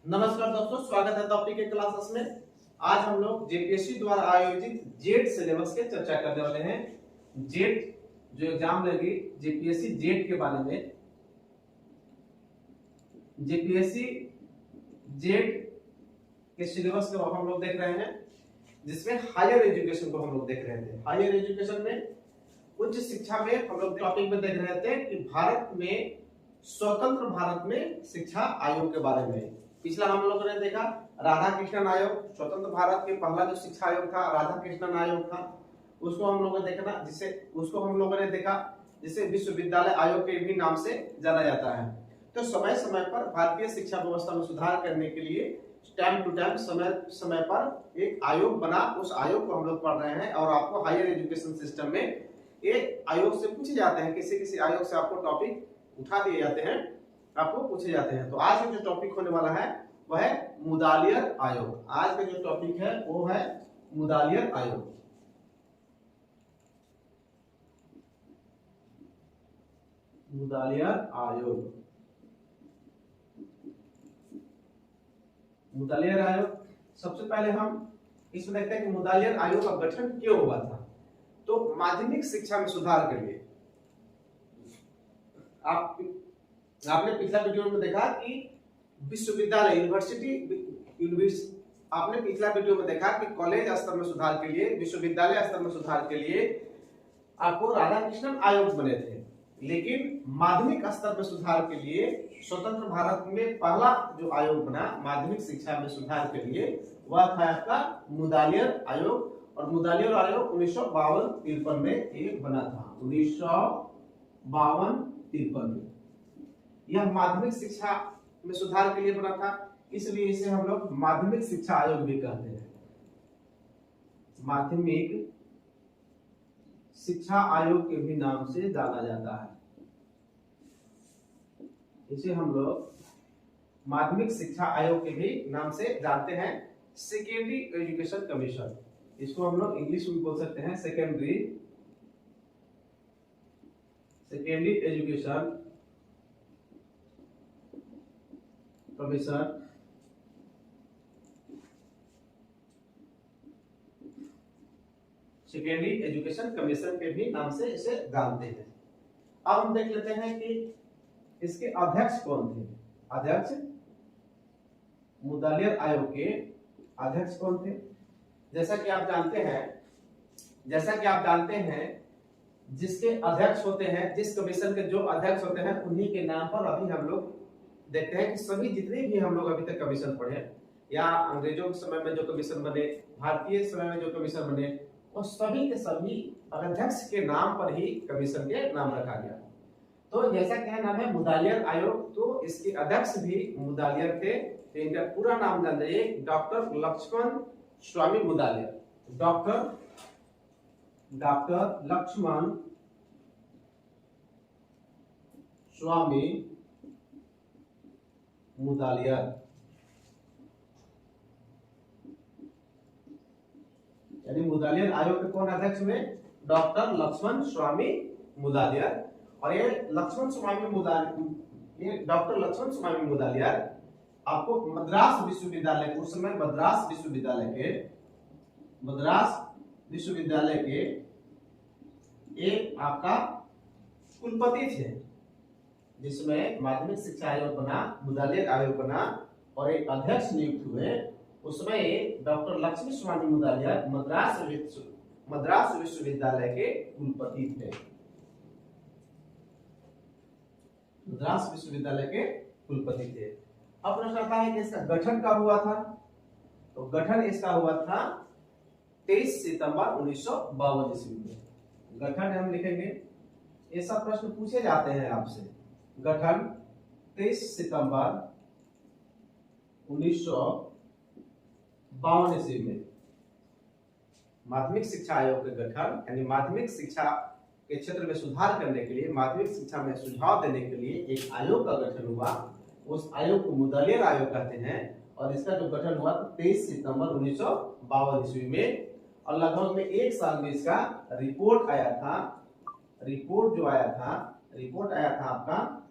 नमस्कार दोस्तों, स्वागत है टॉपिक के क्लासेस में। आज हम लोग जेपीएससी द्वारा आयोजित जेट सिलेबस के चर्चा करने वाले हैं। जेट जो एग्जाम लगी जेपीएससी जेट के बारे में, जेपीएससी जेट के सिलेबस को हम लोग देख रहे हैं, जिसमें हायर एजुकेशन को हम लोग देख रहे थे। हायर एजुकेशन में उच्च शिक्षा में हम लोग टॉपिक में देख रहे थे कि भारत में स्वतंत्र भारत में शिक्षा आयोग के बारे में। पिछला हम लोगों ने देखा राधा कृष्णन आयोग, स्वतंत्र भारत के पहला जो शिक्षा आयोग था राधा कृष्णन आयोग था, उसको हम लोगों ने देखा, जिसे उसको हम लोगों ने देखा जिसे विश्वविद्यालय आयोग के भी नाम से जाना जाता है। तो समय समय पर भारतीय शिक्षा व्यवस्था में सुधार करने के लिए टाइम टू टाइम समय समय पर एक आयोग बना, उस आयोग को हम लोग पढ़ रहे हैं। और आपको हायर एजुकेशन सिस्टम में एक आयोग से पूछे जाते हैं, किसी किसी आयोग से आपको टॉपिक उठा दिए जाते हैं, आपको पूछे जाते हैं। तो आज जो टॉपिक होने वाला है वह है मुदालियर आयोग। आज का जो टॉपिक है वो है मुदालियर आयोग। मुदालियर आयोग, मुदालियर आयोग। सबसे पहले हम इसमें देखते हैं कि मुदालियर आयोग का गठन क्यों हुआ था। तो माध्यमिक शिक्षा में सुधार के लिए आपने पिछला वीडियो में देखा कि विश्वविद्यालय आपने पिछला वीडियो में देखा कि कॉलेज स्तर में सुधार के लिए, विश्वविद्यालय स्तर में सुधार के लिए आपको राधा कृष्णन आयोग बने थे। लेकिन माध्यमिक स्तर में सुधार के लिए स्वतंत्र भारत में पहला जो आयोग बना माध्यमिक शिक्षा में सुधार के लिए वह था आपका मुदालियर आयोग। और मुदालियर आयोग 1952-53 में एक बना था, 1952-53 में। यह माध्यमिक शिक्षा में सुधार के लिए बना था, इसलिए इसे हम लोग माध्यमिक शिक्षा आयोग भी कहते हैं। माध्यमिक शिक्षा आयोग के भी नाम से जाना जाता है। इसे हम लोग माध्यमिक शिक्षा आयोग के भी नाम से जानते हैं। सेकेंडरी एजुकेशन कमीशन, इसको हम लोग इंग्लिश में बोल सकते हैं secondary education commission. Secondary education commission के भी नाम से इसे जानते हैं। अब हम देख लेते हैं कि इसके अध्यक्ष कौन थे। अध्यक्ष, मुदालियर आयोग के अध्यक्ष कौन थे? जैसा कि आप जानते हैं जिसके अध्यक्ष होते हैं, जिस कमीशन के जो अध्यक्ष होते हैं उन्हीं के नाम पर अभी हम लोग देखते हैं कि सभी जितने भी हम लोग अभी तक कमीशन पढ़े या अंग्रेजों के समय में जो कमीशन बने, भारतीय समय में जो कमीशन बने, वो सभी के सभी अध्यक्ष के नाम पर ही कमीशन के नाम रखा गया। तो जैसा क्या नाम है मुदालियर आयोग, तो इसके अध्यक्ष भी मुदालियर थे। तो इनका पूरा नाम जान जाइए, डॉक्टर लक्ष्मण स्वामी मुदालियर। डॉक्टर लक्ष्मण स्वामी मुदालियर, यानी मुदालियर आयोग के कौन अध्यक्ष हुए? डॉक्टर लक्ष्मण स्वामी मुदालियर। और ये डॉक्टर लक्ष्मण स्वामी मुदालियर आपको मद्रास विश्वविद्यालय, उस समय मद्रास विश्वविद्यालय के एक आपका कुलपति थे, जिसमें माध्यमिक शिक्षा आयोग बना, मुदालियर आयोग बना और एक अध्यक्ष नियुक्त हुए। उसमें डॉक्टर लक्ष्मण स्वामी मुदालियर मद्रास विश्वविद्यालय के कुलपति थे। मद्रास विश्वविद्यालय के कुलपति थे। अब प्रश्न आता है कि इसका गठन कब हुआ था? तो गठन इसका हुआ था 23 सितंबर 1952 ईस्वी में। गठन हम लिखेंगे, ये सब प्रश्न पूछे जाते हैं आपसे। गठन 23 सितंबर 1952 ईस्वी में। माध्यमिक शिक्षा आयोग के गठन, यानी माध्यमिक शिक्षा के क्षेत्र में सुधार करने के लिए, माध्यमिक शिक्षा में सुझाव देने के लिए एक आयोग का गठन हुआ। उस आयोग को मुदालियर आयोग कहते हैं। और इसका जो गठन हुआ 23 सितंबर 1952 ईस्वी में। और लगभग में एक साल में इसका रिपोर्ट आया था। रिपोर्ट आया था आपका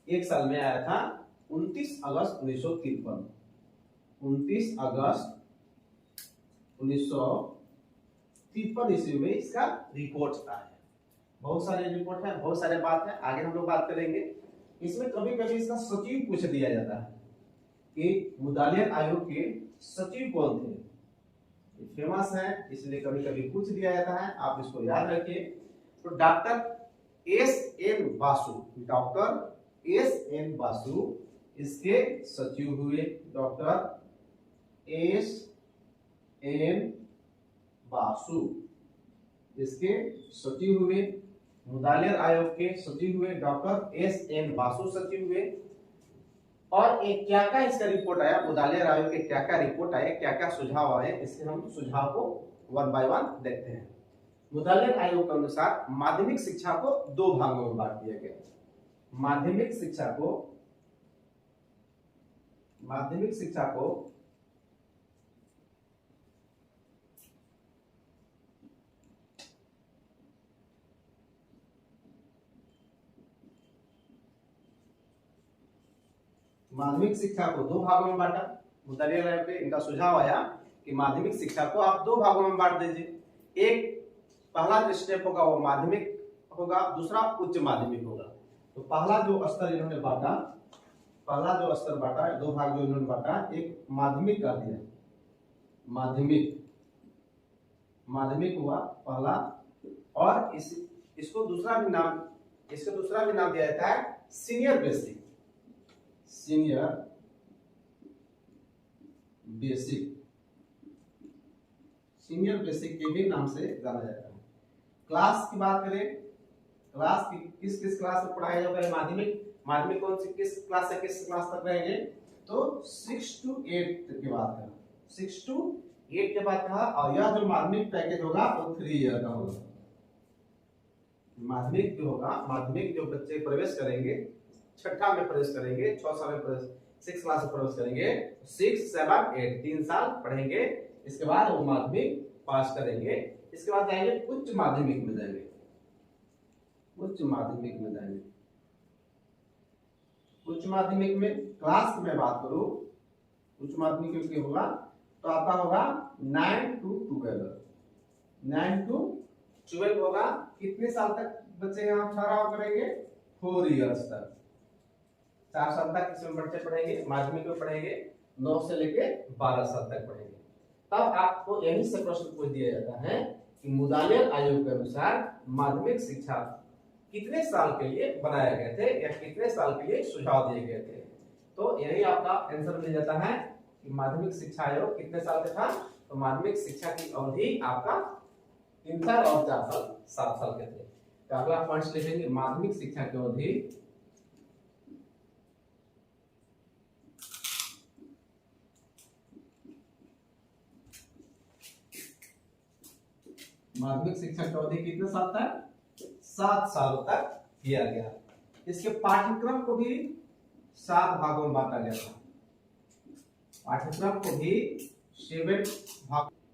एक साल में आया था 29 अगस्त 1953। 29 अगस्त 1953 ईस्वी में इसका रिपोर्ट आया है। बहुत सारे रिपोर्ट है, बहुत सारे बात है, आगे हम लोग बात करेंगे। इसमें कभी कभी इसका सचिव पूछ दिया जाता है कि मुदालियत आयोग के सचिव कौन थे। फेमस है इसलिए कभी कभी पूछ दिया जाता है, आप इसको याद रखिए। तो doctor S N Basu, doctor S N Basu इसके सचिव हुए। डॉक्टर एस एन बासु इसके सचिव हुए, मुदालियत आयोग के सचिव हुए, डॉक्टर एस एन बासु सचिव हुए। और एक क्या क्या इसका रिपोर्ट आया, मुदालियत आयोग के क्या क्या रिपोर्ट आए, क्या क्या सुझाव आए, इसके हम सुझाव को वन बाय वन देखते हैं। मुदालियत आयोग के अनुसार माध्यमिक शिक्षा को दो भागों में बांट दिया गया। माध्यमिक शिक्षा को माध्यमिक शिक्षा को दो भागों में बांटा। मुदालियत आयोग पे इनका सुझाव आया कि माध्यमिक शिक्षा को आप दो भागों में बांट दीजिए। एक पहला जो स्टेप होगा वो माध्यमिक होगा, दूसरा उच्च माध्यमिक होगा। तो पहला जो स्तर इन्होंने बांटा, दो भाग जो इन्होंने बांटा, एक माध्यमिक कर दिया, माध्यमिक हुआ पहला। और इसको दूसरा भी नाम दिया जाता है सीनियर बेसिक के भी नाम से जाना जाता है। क्लास की बात करें, क्लास की किस क्लास में पढ़ाया जाएगा माध्यमिक कौन सी किस क्लास से किस क्लास तक रहेंगे, तो 6 to 8 की बात करें, 6 to 8 के बाद कहा। और यह जो माध्यमिक पैकेज होगा वो 3 ईयर का होगा। माध्यमिक जो बच्चे प्रवेश करेंगे, छठा में प्रवेश करेंगे, 6 साल में प्रवेश, 6 क्लास में प्रवेश करेंगे, 6, 7, 8 3 साल पढ़ेंगे। इसके बाद वो माध्यमिक पास करेंगे। इसके बाद जाएंगे उच्च माध्यमिक में जाएंगे। उच्च माध्यमिक में क्लास की मैं बात करूं, उच्च माध्यमिक में होगा तो आपका होगा 9 to 12 होगा। कितने साल तक बच्चे यहाँ ठहराव करेंगे, 4 इयर्स तक, 4 साल तक इसमें बच्चे पढ़ेंगे, माध्यमिक में पढ़ेंगे, 9 से लेके 12 साल तक पढ़ेंगे। तब आपको यही से प्रश्न पूछ दिया जाता है कि मुदालियत आयोग के अनुसार माध्यमिक शिक्षा कितने साल के लिए बनाए गए थे या कितने साल के लिए सुझाव दिए गए थे। तो यही आपका आंसर मिल जाता है कि माध्यमिक शिक्षा आयोग कितने साल का था। तो माध्यमिक शिक्षा की अवधि आपका 3 साल और 4 साल 7 साल के थे। तो अगला पॉइंट लिखेंगे माध्यमिक शिक्षा की अवधि कितने साल तक, 7 साल तक किया गया। इसके पाठ्यक्रम को भी 7 भागों में बांटा गया था।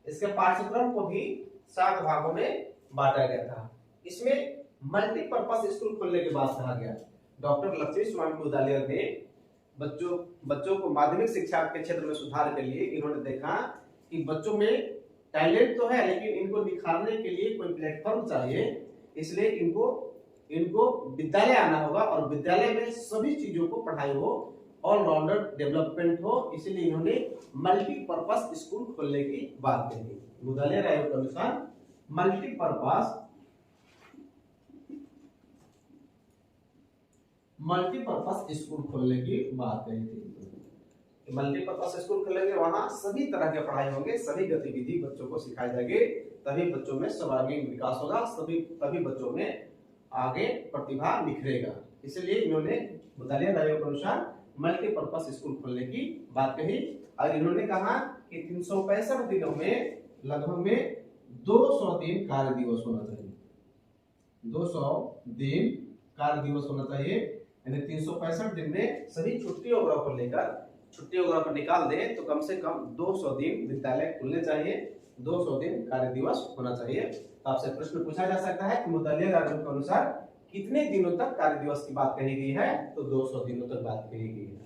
इसके पाठ्यक्रम को भी 7 भागों में बांटा गया था। इसमें मल्टीपर्पज स्कूल खोलने के बाद कहा गया, डॉक्टर लक्ष्मी स्वामी मुदालियत ने बच्चों को माध्यमिक शिक्षा के क्षेत्र में सुधार के लिए इन्होंने देखा कि बच्चों में टैलेंट तो है लेकिन इनको निखारने के लिए कोई प्लेटफॉर्म चाहिए। इसलिए इनको विद्यालय आना होगा और विद्यालय में सभी चीजों को पढ़ाई हो, ऑलराउंडर डेवलपमेंट हो। इसलिए इन्होंने मल्टीपर्पज स्कूल खोलने की बात कही। मुदालियत आयोग के अनुसार मल्टीपर्पज स्कूल खोलने की बात कही थी। मल्टीपर्पज स्कूल खोलेंगे, वहां सभी तरह के पढ़ाई होंगे, सभी गतिविधि बच्चों को सिखाई जाएगी, तभी बच्चों में सर्वांगीण विकास होगा, तभी बच्चों में आगे प्रतिभा निखरेगा। इसलिए इन्होंने मुदालियत आयोग के अनुसार मल्टीपर्पज स्कूल खोलने की बात कही। और इन्होंने कहा कि 365 दिनों में लगभग में 200 दिन कार्य दिवस होना चाहिए, 200 दिन कार्य दिवस होना चाहिए। यानी 365 दिन में सभी छुट्टी वगैरह को लेकर छुट्टी वगैरह को निकाल दे तो कम से कम 200 दिन विद्यालय खुलने चाहिए, 200 दिन कार्य दिवस होना चाहिए। तो आपसे प्रश्न पूछा जा सकता है कि मुदालियत आयोग के अनुसार कितने दिनों तक कार्य दिवस की बात कही गई है, तो 200 दिनों तक बात कही गई है।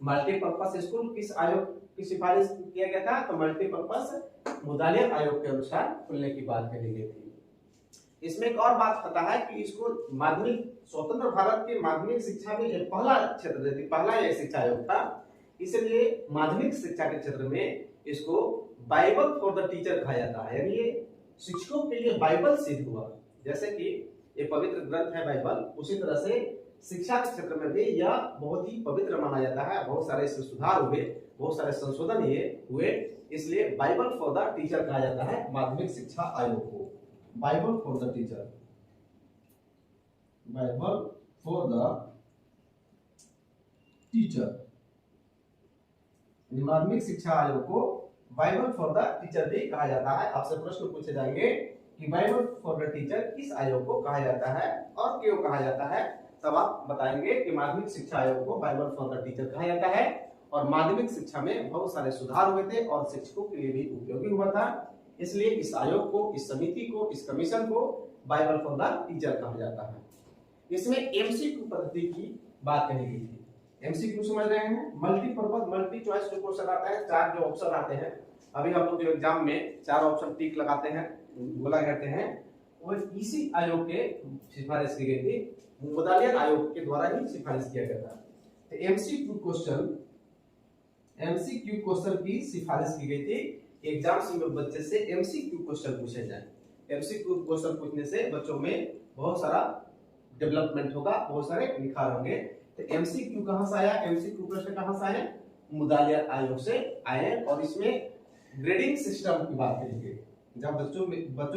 मल्टीपर्पज स्कूल किस आयोग की सिफारिश किया गया था? तो मल्टीपर्पज मुदालियत आयोग के अनुसार खुलने की बात कही गई थी। इसमें एक और बात पता है कि इसको माध्यमिक स्वतंत्र भारत की माध्यमिक शिक्षा में ये पहला क्षेत्र थी, पहला यह शिक्षा आयोग था, इसलिए माध्यमिक शिक्षा के क्षेत्र में इसको बाइबल फॉर द टीचर कहा जाता है। यानी ये शिक्षकों के लिए बाइबल सिद्ध हुआ। जैसे कि ये पवित्र ग्रंथ है बाइबल, उसी तरह से शिक्षा के क्षेत्र में भी यह बहुत ही पवित्र माना जाता है। बहुत सारे इसमें सुधार हुए, बहुत सारे संशोधन ये हुए, इसलिए बाइबल फॉर द टीचर कहा जाता है माध्यमिक शिक्षा आयोग को। Bible for the teacher, Bible for the teacher, माध्यमिक शिक्षा आयोग को बाइबल फॉर द टीचर भी कहा जाता है। आपसे प्रश्न पूछे जाएंगे कि बाइबल फॉर द टीचर किस आयोग को कहा जाता है और क्यों कहा जाता है, तब आप बताएंगे कि माध्यमिक शिक्षा आयोग को बाइबल फॉर द टीचर कहा जाता है और माध्यमिक शिक्षा में बहुत सारे सुधार हुए थे और शिक्षकों के लिए भी उपयोगी हुआ था, इसलिए इस आयोग को, इस समिति को, इस कमीशन को बाइबल फॉर द टीचर कहा जाता है। इसमें एमसीक्यू पद्धति की बात कही गई थी। एमसीक्यू समझ रहे हैं? मल्टीपर्पज मल्टी चॉइस जो क्वेश्चन आता है, चार जो ऑप्शन आते हैं, अभी हम लोग जो एग्जाम में चार ऑप्शन टिक लगाते हैं, गोला करते हैं, वो इसी आयोग के सिफारिश की गई थी, मुदालियत आयोग के द्वारा ही सिफारिश किया गया था। तो एमसीक्यू क्वेश्चन की सिफारिश की गई थी एग्जाम्स में बच्चे से एमसीक्यू क्वेश्चन पूछे जाए। एमसीक्यू क्वेश्चन पूछने से बच्चों में बहुत सारा डेवलपमेंट होगा, बहुत सारे निखार होंगे। तो एमसीक्यू कहां से आया? एमसीक्यू प्रश्न कहां से आए? मुदालियत आयोग से आए और इसमें ग्रेडिंग सिस्टम की बात करी गई। जब बच्चों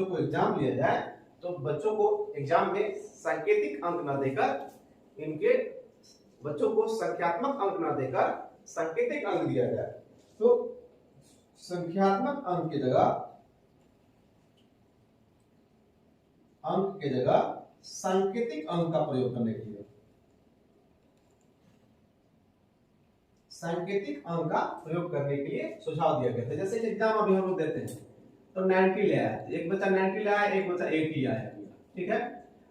को एग्जाम लिया जाए तो बच्चों को एग्जाम में सांकेतिक अंक न देकर, इनके बच्चों को संख्यात्मक अंक न देकर सांकेतिक अंक दिया जाए। तो संख्यात्मक अंक की जगह सांकेतिक अंक का प्रयोग करने के लिए, सांकेतिक अंक का प्रयोग करने के लिए सुझाव दिया गया था। जैसे एग्जाम अभी हम लोग देते हैं तो 90 ले आया, एक बच्चा 90 ले आया, एक बच्चा 80 आया, ठीक है,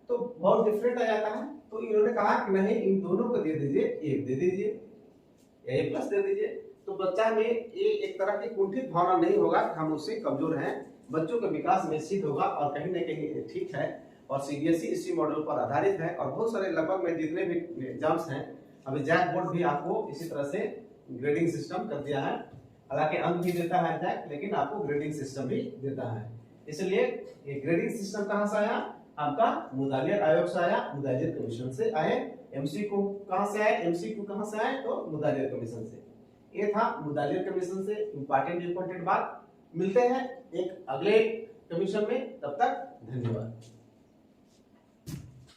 तो बहुत डिफरेंट आ जाता है। तो इन्होंने कहा कि नहीं, इन दोनों को दे दीजिए, एक दे दीजिए, ए प्लस दे दीजिए, तो बच्चा में ये एक तरह की कुंठित भावना नहीं होगा कि हम उससे कमजोर हैं, बच्चों के विकास में सिद्ध होगा और कहीं ना कहीं ठीक है। और सीबीएसई इसी मॉडल पर आधारित है और बहुत सारे लगभग में जितने भी एग्जाम्स हैं, अभी जैक बोर्ड भी आपको इसी तरह से ग्रेडिंग सिस्टम कर दिया है। हालांकि अंक भी देता है जैक, लेकिन आपको ग्रेडिंग सिस्टम भी देता है। इसलिए ये ग्रेडिंग सिस्टम कहां से आया? आपका मुदालियत आयोग से आया, मुदालियत कमीशन से आए। एमसीक्यू कहां से आए? एमसीक्यू कहां से आए? तो मुदालियत कमीशन से। ये था मुदालियत कमीशन से इंपॉर्टेंट बात। मिलते हैं एक अगले कमीशन में, तब तक धन्यवाद।